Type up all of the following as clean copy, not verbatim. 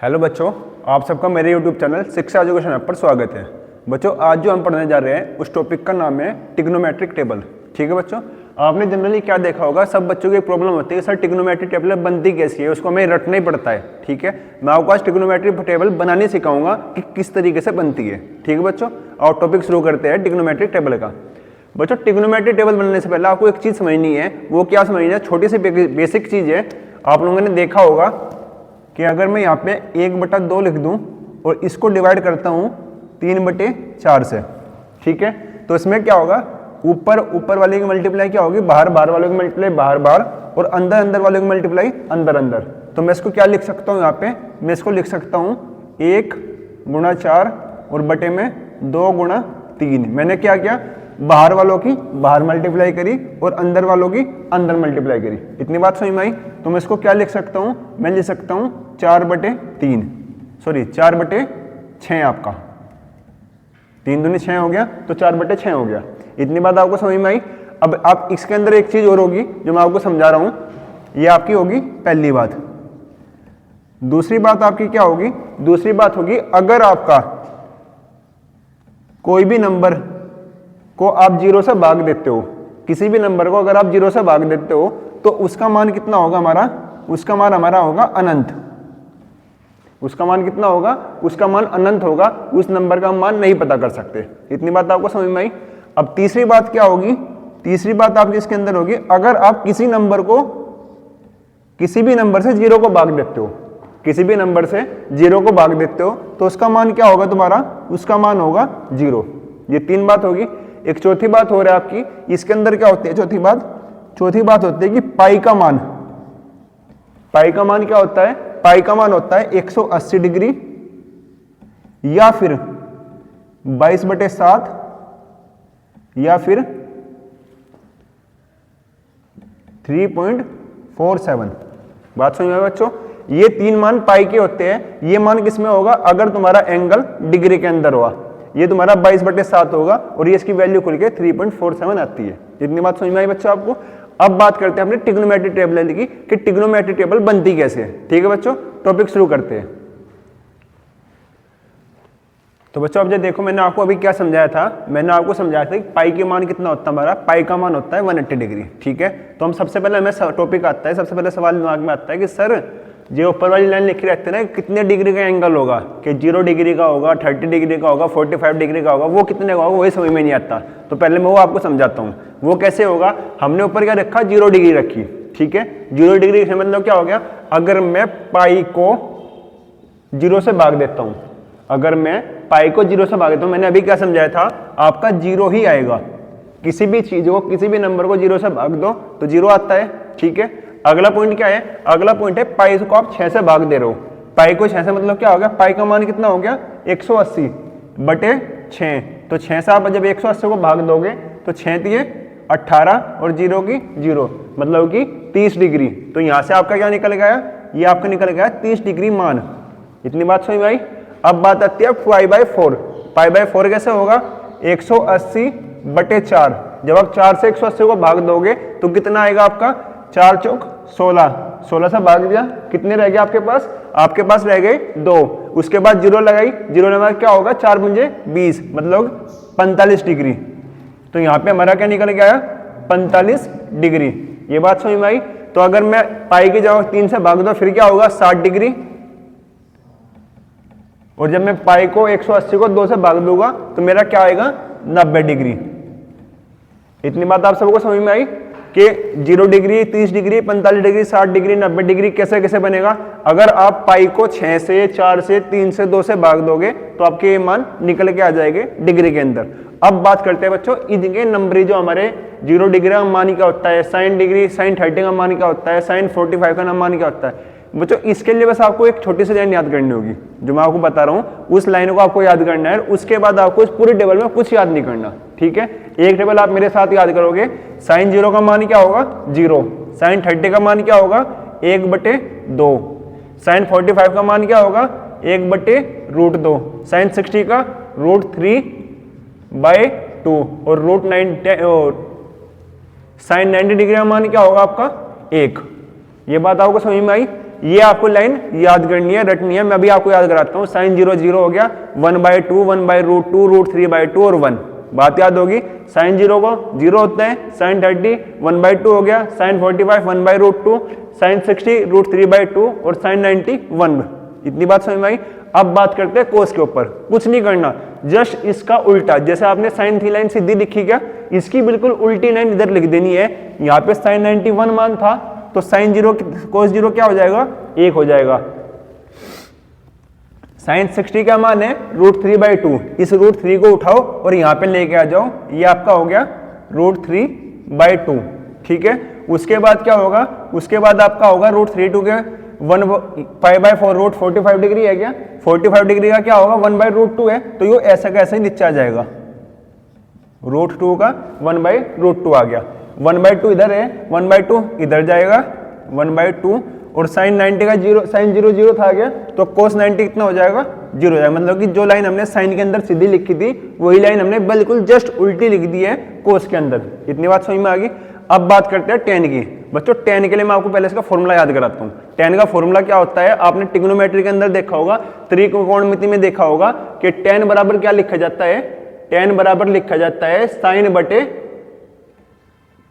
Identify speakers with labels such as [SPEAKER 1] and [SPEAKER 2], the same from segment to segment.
[SPEAKER 1] Hello बच्चों, आप सबका मेरे YouTube चैनल शिक्षा एजुकेशन ऐप पर स्वागत है। बच्चों, आज जो हम पढ़ने जा रहे हैं उस टॉपिक का नाम है ट्रिग्नोमेट्रिक टेबल। ठीक है बच्चों, आपने जनरली क्या देखा होगा, सब बच्चों की एक प्रॉब्लम होती है सर ट्रिग्नोमेट्रिक टेबल बनती कैसी है, उसको हमें रटना ही पड़ता है। ठीक है, मैं आपको आज ट्रिग्नोमेट्रिक टेबल बनाने सिखाऊंगा कि किस तरीके से बनती है। ठीक है बच्चों, और टॉपिक शुरू करते हैं ट्रिग्नोमेट्रिक टेबल का। बच्चों, ट्रिग्नोमेट्रिक टेबल बनने से पहले आपको एक चीज़ समझनी है। वो क्या समझनी है? छोटी सी बेसिक चीज़ है। आप लोगों ने देखा होगा कि अगर मैं यहाँ पे 1/2 लिख दूँ और इसको डिवाइड करता हूँ 3/4 से, ठीक है, तो इसमें क्या होगा, ऊपर वाले की मल्टीप्लाई क्या होगी, बाहर वालों की मल्टीप्लाई बाहर, और अंदर वालों की मल्टीप्लाई अंदर। तो मैं इसको क्या लिख सकता हूँ, यहाँ पे मैं इसको लिख सकता हूँ 1/4 और बटे में 2/3। मैंने क्या किया, बाहर वालों की बाहर मल्टीप्लाई करी और अंदर वालों की अंदर मल्टीप्लाई करी। इतनी बात समझ में आई? तो मैं इसको क्या लिख सकता हूँ, मैं लिख सकता हूँ 4/6। आपका 3 दूनी 6 हो गया, तो 4/6 हो गया। इतनी बात आपको समझ में आई? अब आप इसके अंदर एक चीज और होगी जो मैं आपको समझा रहा हूं, ये आपकी होगी पहली बात। दूसरी बात आपकी क्या होगी? दूसरी बात होगी, अगर आपका कोई भी नंबर को आप 0 से भाग देते हो, किसी भी नंबर को अगर आप 0 से भाग देते हो, तो उसका मान कितना होगा हमारा? उसका मान हमारा होगा अनंत। उसका मान कितना होगा? उसका मान अनंत होगा। उस नंबर का मान नहीं पता कर सकते। इतनी बात आपको समझ में आई? अब तीसरी बात क्या होगी? तीसरी बात आपकी इसके अंदर होगी, अगर आप किसी नंबर को किसी भी नंबर से 0 को भाग देते हो, किसी भी नंबर से 0 को भाग देते हो, तो उसका मान क्या होगा तुम्हारा? उसका मान होगा 0। ये 3 बात होगी। एक चौथी बात हो रहा है आपकी, इसके अंदर क्या होती है चौथी बात होती है कि पाई का मान क्या होता है? पाई का मान होता है 180 डिग्री या फिर 22/7 या फिर 3.47। बात समझ में आई बच्चों? ये 3 मान पाई के होते हैं। ये मान किसमें होगा? अगर तुम्हारा एंगल डिग्री के अंदर हुआ, ये तुम्हारा 22/7 होगा और ये इसकी वैल्यू खुल के 3.47 आती है। इतनी बात समझ में आई बच्चों आपको? अब बात करते हैं अपने ट्रिग्नोमेट्रिक टेबल की कि ट्रिग्नोमेट्रिक टेबल बनती कैसे है। ठीक है बच्चों, टॉपिक शुरू करते हैं। तो बच्चों, अब जो देखो, मैंने आपको अभी क्या समझाया था, मैंने आपको समझाया था कि पाई के मान कितना होता है हमारा? पाई का मान होता है 180 डिग्री। ठीक है, तो हम सबसे पहले हमें टॉपिक आता है, सबसे पहले सवाल दिमाग में आता है कि सर जो ऊपर वाली लाइन लिखी रहती है ना, कितने डिग्री का एंगल होगा, कि 0 डिग्री का होगा, 30 डिग्री का होगा, 45 डिग्री का होगा, वो कितने का होगा, वही समझ में नहीं आता। तो पहले मैं वो आपको समझाता हूँ। वो कैसे होगा? हमने ऊपर क्या रखा? 0 डिग्री रखी। ठीक है, 0 डिग्री से मतलब क्या हो गया? अगर मैं पाई को 0 से भाग देता हूँ, अगर मैं पाई को 0 से भाग देता हूँ, मैंने अभी क्या समझाया था, आपका 0 ही आएगा। किसी भी चीज को, किसी भी नंबर को 0 से भाग दो तो 0 आता है। ठीक है, अगला पॉइंट क्या है? अगला पॉइंट है पाई को आप 6 से भाग दे रहे हो। पाई को 6 से मतलब क्या हो गया? पाई का मान कितना हो गया? 180/6। तो 6 से आप जब 180 को भाग दोगे तो 6 दिए 18 और 0 की 0, मतलब कि 30 डिग्री। तो यहां से आपका क्या निकल गया? ये आपका निकल गया 30 डिग्री मान। इतनी बात समझ में आई? अब बात आती है पाई/4। पाई/4 कैसे होगा? 180/4। जब आप 4 से 180 को भाग दोगे तो कितना आएगा आपका? 4 चौक 16, 16 से भाग दिया, कितने रह गए आपके पास? आपके पास रह गए 2। उसके बाद 0 लगाई, 0 लगा क्या होगा? 4 पंजे 20, मतलब 45 डिग्री। तो यहाँ पे हमारा क्या निकल गया? 45 डिग्री। ये बात समझ में आई? तो अगर मैं पाई की जगह 3 से भाग दो फिर क्या होगा? 60 डिग्री। और जब मैं पाई को 180 को 2 से भाग दूंगा तो मेरा क्या आएगा? 90 डिग्री। इतनी बात आप सबको समझ में आई कि 0 degree, 30 degree, 45 degree, 60 degree, 90 degree कैसे कैसे बनेगा? अगर आप पाई को 6 से, 4 से, 3 से, 2 से भाग दोगे तो आपके ये मान निकल के आ जाएंगे डिग्री के अंदर। अब बात करते हैं बच्चों इनके नंबर, जो हमारे 0 डिग्री का मान क्या होता है, sin डिग्री, sin 30 का मान क्या होता है, sin 45 का मान क्या होता है। बच्चों, इसके लिए बस आपको एक छोटी सी लाइन याद करनी होगी, जो मैं आपको बता रहा हूँ उस लाइन को आपको याद करना है। उसके बाद आपको इस पूरे टेबल में कुछ याद नहीं करना। ठीक है, एक टेबल आप मेरे साथ याद करोगे। sin 0 का मान क्या होगा? 0। sin 30 का मान क्या होगा? 1/2। sin 45 का मान क्या होगा? 1/√2। sin 60 का √3/2 और sin 90 डिग्री का मान क्या होगा आपका? 1। ये बात आपको समझ में आई? ये आपको लाइन याद करनी है, रटनी है। मैं अभी आपको याद कराता हूँ। साइन 0 0 हो गया, 1/2 1/√2 √3/2 और 1। बात याद होगी। साइन 0 को 0 होता है, साइन 30 1/2 हो गया, साइन 45 1/√2, साइन 60 √3/2 और साइन 90 1। इतनी बात समझ में आई। अब बात करते हैं कोस के ऊपर। कुछ नहीं करना, जस्ट इसका उल्टा। जैसे आपने साइन थी लाइन सीधी लिखी क्या, इसकी बिल्कुल उल्टी लाइन इधर लिख देनी है। यहाँ पे साइन 91 मान था तो साइन 0 कोस 0 क्या हो जाएगा, 1 हो जाएगा। साइन 60 का मान है √3/2। इस √3 को उठाओ और यहाँ पे लेके आ जाओ, ये आपका हो गया √3/2। ठीक है, उसके बाद क्या होगा, उसके बाद आपका होगा √3/2 के 1/5/4 √45 डिग्री है क्या, 45 डिग्री का क्या होगा 1/√2 है, तो ये ऐसा का ऐसा ही नीचे आ जाएगा। √2 का 1/√2 आ गया। 1/2 इधर है, 1/2 इधर जाएगा, 1/2 और साइन 90 का 0, साइन 0 0 था क्या, तो कोस 90 कितना हो जाएगा, 0 हो जाएगा। मतलब कि जो लाइन हमने साइन के अंदर सीधी लिखी थी वही लाइन हमने बिल्कुल जस्ट उल्टी लिख दी है कोस के अंदर। इतनी बात समझ में आ गई। अब बात करते हैं टेन की। बच्चों टेन के लिए मैं आपको पहले इसका फॉर्मूला याद कराता हूँ। टेन का फॉर्मूला क्या होता है, आपने ट्रिग्नोमेट्री के अंदर देखा होगा, त्रिकोणमिति में देखा होगा कि टेन बराबर क्या लिखा जाता है, टेन बराबर लिखा जाता है साइन बटे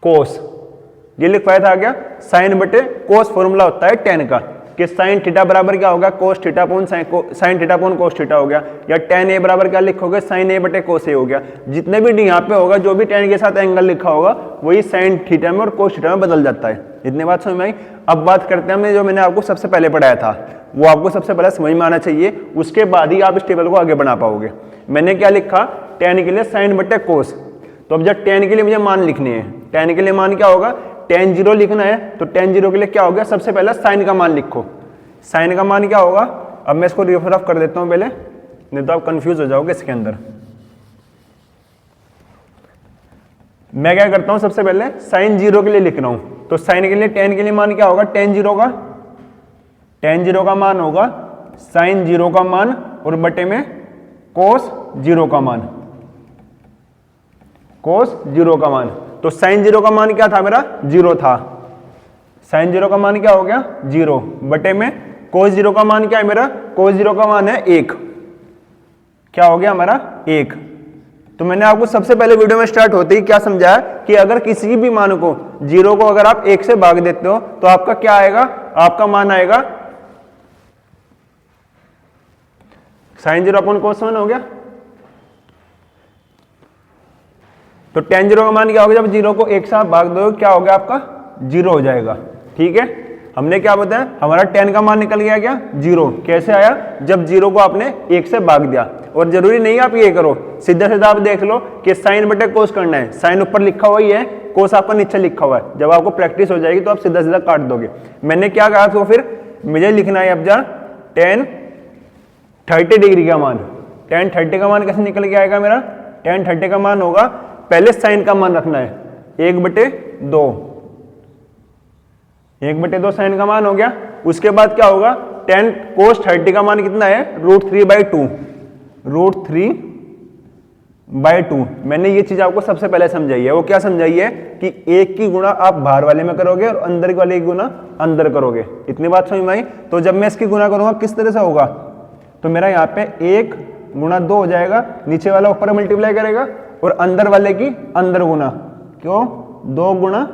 [SPEAKER 1] कोस। ये लिखवाया था क्या, साइन बटे कोस फॉर्मूला होता है टेन का, कि साइन थीटा बराबर क्या होगा, cos theta upon sine theta upon cos theta हो गया। या टेन ए बराबर क्या लिखोगे, साइन ए बटे कोस ए हो गया। जितने भी यहाँ पे होगा, जो भी टेन के साथ एंगल लिखा होगा वही साइन थीटा में और कोस थीटा में बदल जाता है। इतनी बात समझ में आई। अब बात करते हैं हमने जो मैंने आपको सबसे पहले पढ़ाया था, वो आपको सबसे पहले समझ में आना चाहिए, उसके बाद ही आप इस टेबल को आगे बना पाओगे। मैंने क्या लिखा, टेन के लिए साइन बटे कोस। तो अब जब टेन के लिए मुझे मान लिखने हैं, टेन के लिए मान क्या होगा, टेन 0 लिखना है, तो टेन 0 के लिए क्या हो गया, सबसे पहले साइन का मान लिखो। साइन का मान क्या होगा, अब मैं इसको रिफ्रेश कर देता हूं पहले, नहीं तो आप कंफ्यूज हो जाओगे इसके अंदर। मैं क्या करता हूं, सबसे पहले साइन 0 के लिए लिख रहा हूं, तो साइन के लिए टेन के लिए मान क्या होगा, टेन 0 का, टेन 0 का मान होगा साइन 0 का मान और बटे में कोस 0 का मान, कोस 0 का मान। तो साइन 0 का मान क्या था मेरा, 0 था। साइन 0 का मान क्या हो गया, 0 बटे में कोस 0 का मान क्या है मेरा, कोस 0 का मान है 1। क्या हो गया हमारा, 1। तो मैंने आपको सबसे पहले वीडियो में स्टार्ट होते ही क्या समझाया कि अगर किसी भी मान को 0 को अगर आप 1 से भाग देते हो तो आपका क्या आएगा, आपका मान आएगा साइन 0 अपॉन कोस 1 हो गया। तो टेन 0 का मान क्या होगा, जब 0 को 1 से आप भाग दो क्या हो गया आपका, 0 हो जाएगा। ठीक है, हमने क्या बताया, हमारा टेन का मान निकल गया क्या, 0। कैसे आया, जब 0 को आपने 1 से भाग दिया। और जरूरी नहीं आप ये करो, सीधा सीधा आप देख लो कि साइन बटे कोस करना है, साइन ऊपर लिखा हुआ ही है, कोस आपका नीचे लिखा हुआ है। जब आपको प्रैक्टिस हो जाएगी तो आप सीधा सीधा काट दोगे। मैंने क्या कहा, तो फिर मुझे लिखना है अब जा टेन 30 डिग्री का मान। टेन 30 का मान कैसे निकल के आएगा मेरा, टेन 30 का मान होगा, पहले साइन का मान रखना है 1/2, 1/2 साइन का मान हो गया। उसके बाद क्या होगा, टेन कोस 30 का मान कितना है, √3/2, √3/2। मैंने ये चीज आपको सबसे पहले समझाई है। वो क्या समझाई है कि एक की गुणा आप बाहर वाले में करोगे और अंदर वाले की गुणा अंदर करोगे। इतनी बात समझ में आई। तो जब मैं इसकी गुणा करूंगा किस तरह से होगा, तो मेरा यहाँ पे 1 गुणा 2 हो जाएगा, नीचे वाला ऊपर मल्टीप्लाई करेगा और अंदर वाले की अंदर गुना, क्यों, 2 गुणा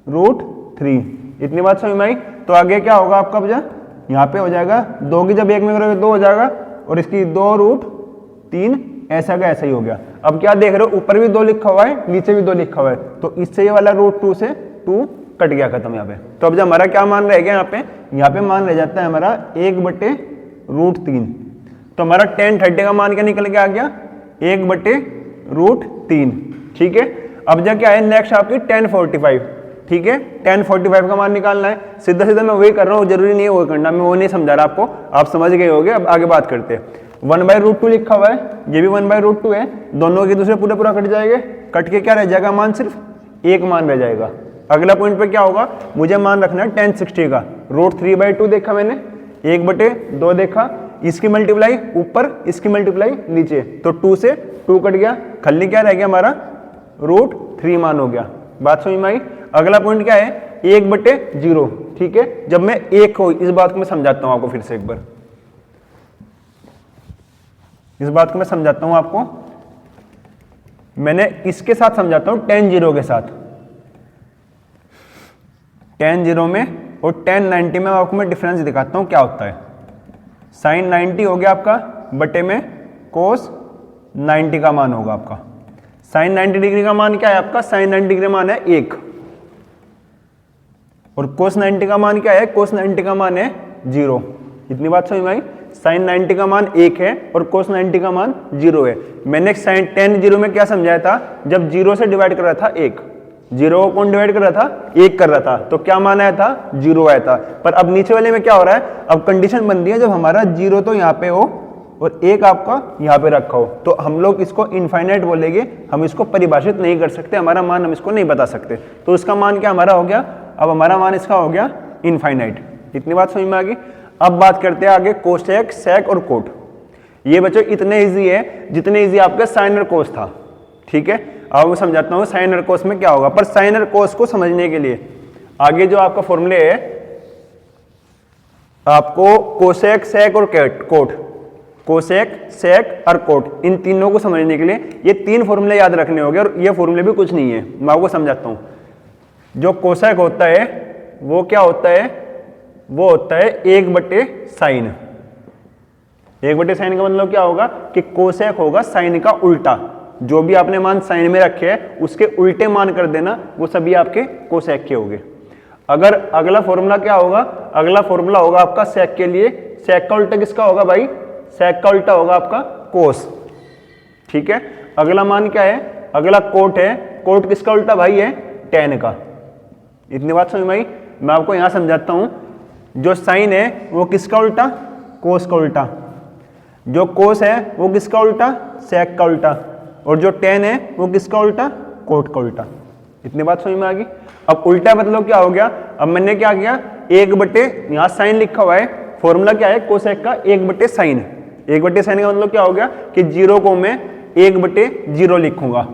[SPEAKER 1] √3। इतनी बात समझ में आई। तो आगे क्या होगा आपका, बजा यहाँ पे हो जाएगा 2 की जब 1 में करोगे 2 हो जाएगा और इसकी 2√3, ऐसा का ऐसा ही हो गया। अब क्या देख रहे हो, ऊपर भी 2 लिखा हुआ है, नीचे भी 2 लिखा हुआ है, तो इससे ये वाला √2 से 2 कट गया, खत्म यहाँ पे। तो अब जब हमारा क्या मान रह गया, यहाँ पे मान रह जाता है हमारा 1/√3। तो हमारा टेन 30 का मान क्या निकल के आ गया, 1/√3। ठीक है, अब जब क्या है, नेक्स्ट आपकी टेन 45। ठीक है, टेन 45 का मान निकालना है। सीधा सीधा मैं वही कर रहा हूँ, जरूरी नहीं है वो करना, मैं वो नहीं समझा रहा आपको, आप समझ गए होगे। अब आगे बात करते हैं। 1/√2 लिखा हुआ है, ये भी 1/√2 है, दोनों के दूसरे पूरे पूरा कट जाएंगे, कट के क्या रह जाएगा मान, सिर्फ 1 मान रह जाएगा। अगला पॉइंट पे क्या होगा, मुझे मान रखना है टेन 60 का, √3/2 देखा मैंने, 1/2 देखा, इसकी मल्टीप्लाई ऊपर, इसकी मल्टीप्लाई नीचे, तो 2 से 2 कट गया, खाली क्या रह गया हमारा, √3 मान हो गया। बात समझ में आई। अगला पॉइंट क्या है, 1/0, ठीक है। जब मैं एक हो, इस बात को मैं समझाता हूं आपको फिर से एक बार, इस बात को मैं समझाता हूं आपको। मैंने इसके साथ समझाता हूं tan 0 के साथ, tan 0 में और tan 90 में आपको मैं डिफरेंस दिखाता हूं क्या होता है। sin 90 हो गया आपका बटे में cos 90 का मान होगा आपका। sin 90 डिग्री का मान क्या है आपका, sin 90 डिग्री मान है 1, और cos 90 का मान क्या है, cos 90 का मान है 0। इतनी बात समझ में आई। sin 90 का मान 1 है और cos 90 का मान 0 है। मैंने sin tan 0 में क्या समझाया था, जब 0 से डिवाइड कर रहा था 1, 0 को कौन डिवाइड कर रहा था, 1 कर रहा था, तो क्या मान आया था, 0 आया था। पर अब नीचे वाले में क्या हो रहा है, अब कंडीशन बनती है जब हमारा 0 तो यहाँ पे हो और 1 आपका यहाँ पे रखा हो, तो हम लोग इसको इनफाइनाइट बोलेंगे, हम इसको परिभाषित नहीं कर सकते, हमारा मान हम इसको नहीं बता सकते। तो इसका मान क्या हमारा हो गया, अब हमारा मान इसका हो गया इनफाइनाइट। इतनी बात समझ में आ गई। अब बात करते हैं आगे कोसेक, सेक और कोट। ये बच्चों इतने इजी है जितने इजी आपका साइन और कोस था, ठीक है। अब मैं समझाता हूँ साइन और कोस में क्या होगा। पर साइन और कोस को समझने के लिए आगे जो आपका फॉर्मूले है, आपको कोसेक, सेक और कोट, कोसेक, सेक और कोट, इन तीनों को समझने के लिए ये 3 फॉर्मूले याद रखने होंगे। और ये फॉर्मूले भी कुछ नहीं है, मैं आपको समझाता हूँ। जो कोसेक होता है वो क्या होता है, वो होता है 1/sin। 1/sin का मतलब क्या होगा कि कोसेक होगा साइन का उल्टा। जो भी आपने मान साइन में रखे हैं उसके उल्टे मान कर देना, वो सभी आपके कोसेक के होंगे। अगर अगला फॉर्मूला क्या होगा, अगला फॉर्मूला होगा आपका सेक के लिए। सेक का उल्टा किसका होगा भाई, सेक का उल्टा होगा आपका कोस, ठीक है। अगला मान क्या है, अगला कोट है। कोट किसका उल्टा भाई है, tan का। इतनी बात समझ में आई। मैं आपको यहां समझाता हूं, जो साइन है वो किसका उल्टा, कोस का उल्टा। जो कोस है वो किसका उल्टा, सेक का उल्टा। और जो tan है वो किसका उल्टा, कोट का उल्टा। इतनी बात समझ में आ गई। अब उल्टा मतलब क्या हो गया, अब मैंने क्या किया, 1/, यहां साइन लिखा हुआ है, फॉर्मूला क्या है कोसेक का, 1/sin। 1/sin का मतलब क्या हो गया कि 0 को मैं 1/0 लिखूंगा।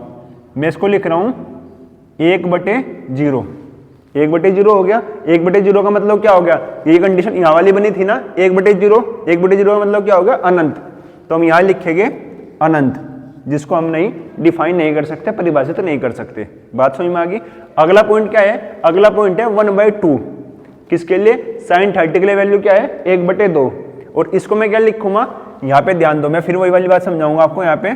[SPEAKER 1] मैं इसको लिख रहा हूं 1/0, 1/0 हो गया। 1/0 का मतलब क्या हो गया, ये कंडीशन यहाँ वाली बनी थी ना, 1/0, 1/0 का मतलब क्या हो गया, अनंत। तो हम यहाँ लिखेंगे अनंत, जिसको हम नहीं डिफाइन नहीं कर सकते, परिभाषित तो नहीं कर सकते। बात समझ में आ गई। अगला पॉइंट क्या है, अगला पॉइंट है 1/2। किसके लिए, sin 30 के लिए वैल्यू क्या है, 1/2। और इसको मैं क्या लिखूंगा, यहाँ पे ध्यान दो, मैं फिर वही वाली बात समझाऊंगा आपको। यहाँ पे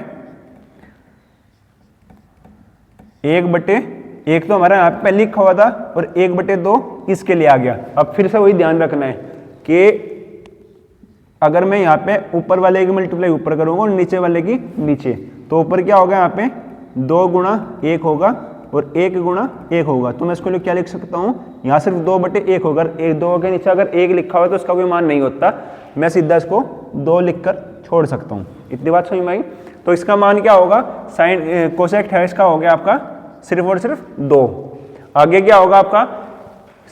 [SPEAKER 1] 1/1 तो हमारा यहाँ पे पहले लिखा हुआ था और 1/2 इसके लिए आ गया। अब फिर से वही ध्यान रखना है कि अगर मैं यहाँ पे ऊपर वाले की मल्टीप्लाई ऊपर करूंगा और नीचे वाले की नीचे, तो ऊपर क्या होगा, यहाँ पे 2 × 1 होगा और 1 × 1 होगा। तो मैं इसको लिए क्या लिख सकता हूँ, यहाँ सिर्फ 2/1 होगा। 2 के नीचे अगर 1 लिखा हुआ तो उसका कोई मान नहीं होता, मैं सीधा इसको 2 लिखकर छोड़ सकता हूँ। इतनी बात समझ में आई। तो इसका मान क्या होगा, साइन कोसेक थीटा का हो गया आपका सिर्फ और सिर्फ 2। आगे क्या होगा आपका,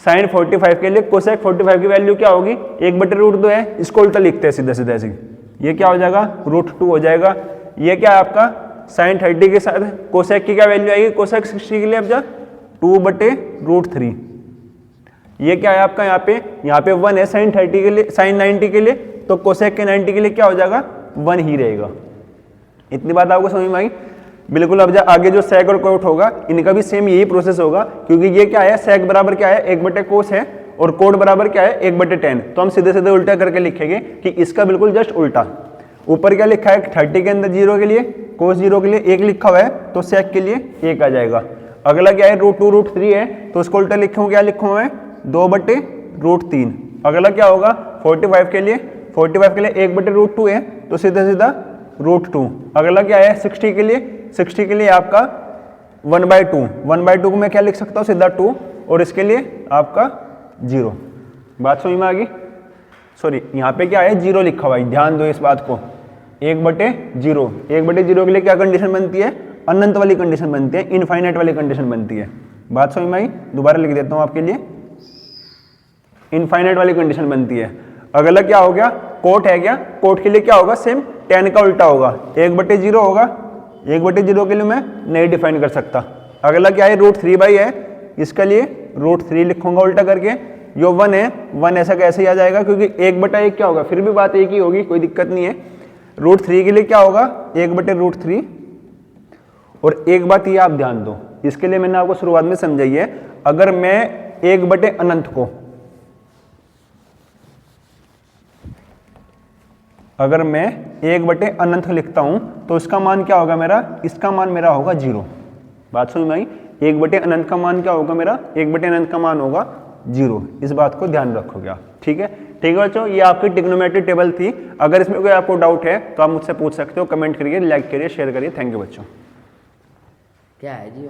[SPEAKER 1] साइन 45 के लिए कोसेक 45 की वैल्यू क्या होगी, 1/√2 है। इसको उल्टा लिखते हैं सीधे सीधे ऐसे, ये क्या हो जाएगा, √2 हो जाएगा। ये क्या है आपका साइन 30 के साथ कोसेक की क्या वैल्यू आएगी, कोसेक 60 के लिए अब जा 2/√3। ये क्या है आपका, यहाँ पे 1 है साइन 30 के लिए, साइन 90 के लिए, तो कोसेक के 90 के लिए क्या हो जाएगा, 1 ही रहेगा। इतनी बात आपको समझ में आई बिल्कुल। अब आगे जो सेक और कोट होगा, इनका भी सेम यही प्रोसेस होगा, क्योंकि ये क्या है, सेक बराबर क्या है, 1/cos है, और कोट बराबर क्या है, 1/tan। तो हम सीधे सीधे उल्टा करके लिखेंगे कि इसका बिल्कुल जस्ट उल्टा। ऊपर क्या लिखा है, 30 के अंदर 0 के लिए, cos 0 के लिए 1 लिखा हुआ है, तो सेक के लिए 1 आ जाएगा। अगला क्या है, √2 √3 है, तो उसको उल्टा लिखूँ, क्या लिखूँ मैं, 2/√3। अगला क्या होगा 45 के लिए, 45 के लिए 1/√2 है, तो सीधा सीधा √2। अगला क्या है 60 के लिए, 60 के लिए आपका 1/2, 1/2 को मैं क्या लिख सकता हूँ, सीधा 2, और इसके लिए आपका 0। बात समझ में आ गई। सॉरी, यहाँ पे क्या है, 0 लिखा हुआ है, ध्यान दो इस बात को। 1/0, 1/0 के लिए क्या कंडीशन बनती है, अनंत वाली कंडीशन बनती है, इनफाइनाइट वाली कंडीशन बनती है। बात समझ में आई, दोबारा लिख देता हूँ आपके लिए, इनफाइनाइट वाली कंडीशन बनती है। अगला क्या हो गया, कोट है क्या, कोट के लिए क्या होगा, सेम tan का उल्टा होगा, 1/0 होगा। 1/0 के लिए मैं नहीं डिफाइन कर सकता। अगला क्या है, √3 है, इसके लिए √3 लिखूंगा उल्टा करके, जो 1 है 1 ऐसा कैसे ही आ जाएगा क्योंकि 1/1 क्या होगा, फिर भी बात एक ही होगी, कोई दिक्कत नहीं है। √3 के लिए क्या होगा 1/√3। और एक बात ये आप ध्यान दो, इसके लिए मैंने आपको शुरुआत में समझाई है, अगर मैं 1/अनंत को, अगर मैं 1/अनंत लिखता हूं तो इसका मान क्या होगा मेरा, इसका मान मेरा होगा 0। बात समझ में आई? 1/अनंत का मान क्या होगा मेरा, 1/अनंत का मान होगा 0। इस बात को ध्यान रखोगे आप। ठीक है बच्चों, ये आपकी ट्रिग्नोमेट्रिक टेबल थी। अगर इसमें कोई आपको डाउट है तो आप मुझसे पूछ सकते हो, कमेंट करिए, लाइक करिए, शेयर करिए। थैंक यू बच्चों।
[SPEAKER 2] क्या है जी?